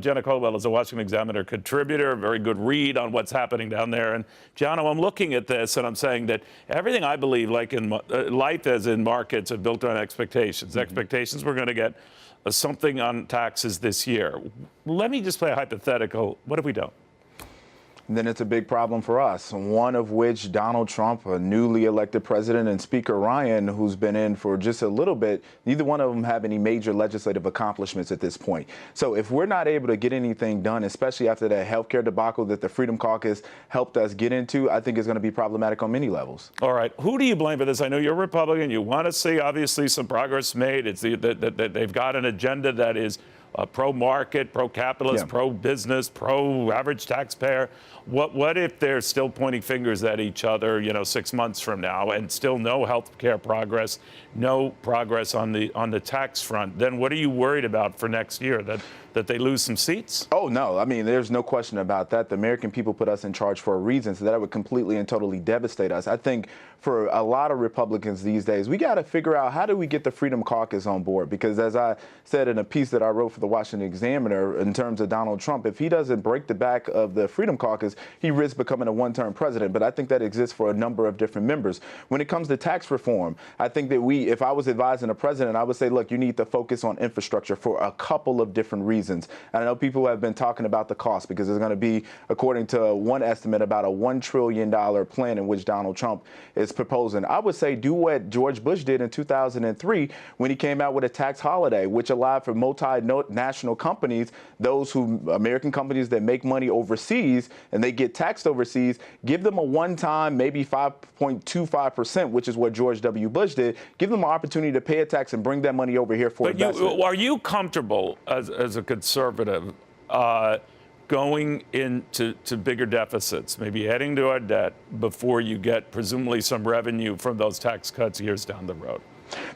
Gianno Caldwell is a Washington Examiner contributor, a very good read on what's happening down there. And Gianno, I'm looking at this and I'm saying that everything I believe, like in life as in markets, are built on expectations. Expectations we're going to get something on taxes this year. Let me just play a hypothetical. What if we don't? Then it's a big problem for us, one of which Donald Trump, a newly elected president, and Speaker Ryan, who's been in for just a little bit, neither one of them have any major legislative accomplishments at this point. So if we're not able to get anything done, especially after that healthcare debacle that the Freedom Caucus helped us get into, I think it's going to be problematic on many levels. All right. Who do you blame for this? I know you're a Republican. You want to see, obviously, some progress made. It's they've got an agenda that is pro-market, pro-capitalist, pro-business, pro-average taxpayer. What if they're still pointing fingers at each other, 6 months from now, and still no health care progress, no progress on the tax front? Then what are you worried about for next year? That they lose some seats? Oh, no. I mean, there's no question about that. The American people put us in charge for a reason, so that would completely and totally devastate us. I think for a lot of Republicans these days, we got to figure out how do we get the Freedom Caucus on board? Because as I said in a piece that I wrote for the Washington Examiner, in terms of Donald Trump, if he doesn't break the back of the Freedom Caucus, he risks becoming a one-term president. But I think that exists for a number of different members. When it comes to tax reform, I think that if I was advising a president, I would say, look, you need to focus on infrastructure for a couple of different reasons. And I know people have been talking about the cost because there's going to be, according to one estimate, about a $1 trillion plan in which Donald Trump is proposing. I would say do what George Bush did in 2003 when he came out with a tax holiday, which allowed for multinational companies, American companies that make money overseas and they get taxed overseas, give them a one-time, maybe 5.25%, which is what George W. Bush did, give them an opportunity to pay a tax and bring that money over here for investment. Are you comfortable as a conservative going into bigger deficits, maybe adding to our debt before you get presumably some revenue from those tax cuts years down the road?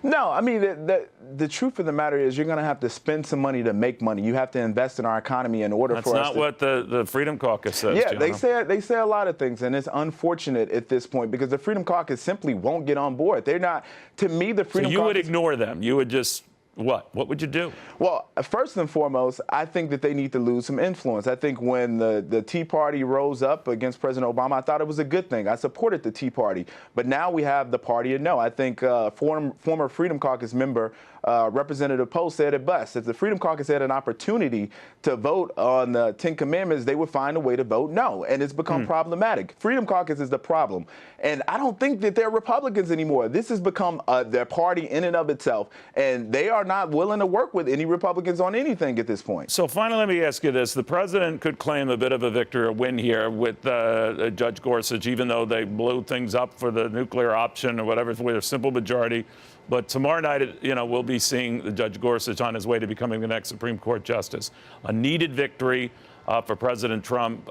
No, I mean, the truth of the matter is you're going to have to spend some money to make money. You have to invest in our economy in order for us to... That's not what the Freedom Caucus says, Yeah, Gianno. they say a lot of things, and it's unfortunate at this point because the Freedom Caucus simply won't get on board. They're not, to me, the Freedom Caucus... So you would ignore them. You would just... What would you do? Well, first and foremost, I think that they need to lose some influence. I think when the Tea Party rose up against President Obama, I thought it was a good thing. I supported the Tea Party. But now we have the party of no. I think former Freedom Caucus member Representative Poe said it best. If the Freedom Caucus had an opportunity to vote on the 10 Commandments, they would find a way to vote no. And it's become problematic. Freedom Caucus is the problem. And I don't think that they're Republicans anymore. This has become their party in and of itself. And they are not willing to work with any Republicans on anything at this point. So finally, let me ask you this. The president could claim a bit of a victory, a win here with Judge Gorsuch, even though they blew things up for the nuclear option or whatever with a simple majority. But tomorrow night, we'll be seeing Judge Gorsuch on his way to becoming the next Supreme Court justice. A needed victory for President Trump.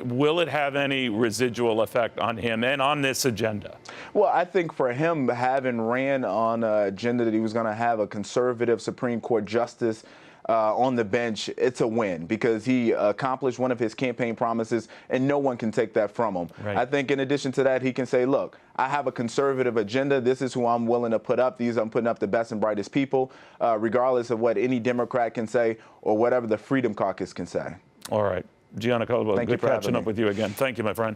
Will it have any residual effect on him and on this agenda? Well, I think for him, having ran on an agenda that he was going to have a conservative Supreme Court justice on the bench, it's a win because he accomplished one of his campaign promises and no one can take that from him. Right. I think in addition to that, he can say, look, I have a conservative agenda. This is who I'm willing to put up. I'm putting up the best and brightest people, regardless of what any Democrat can say or whatever the Freedom Caucus can say. All right. Gianno Caldwell, good catching up with you again. Thank you, my friend.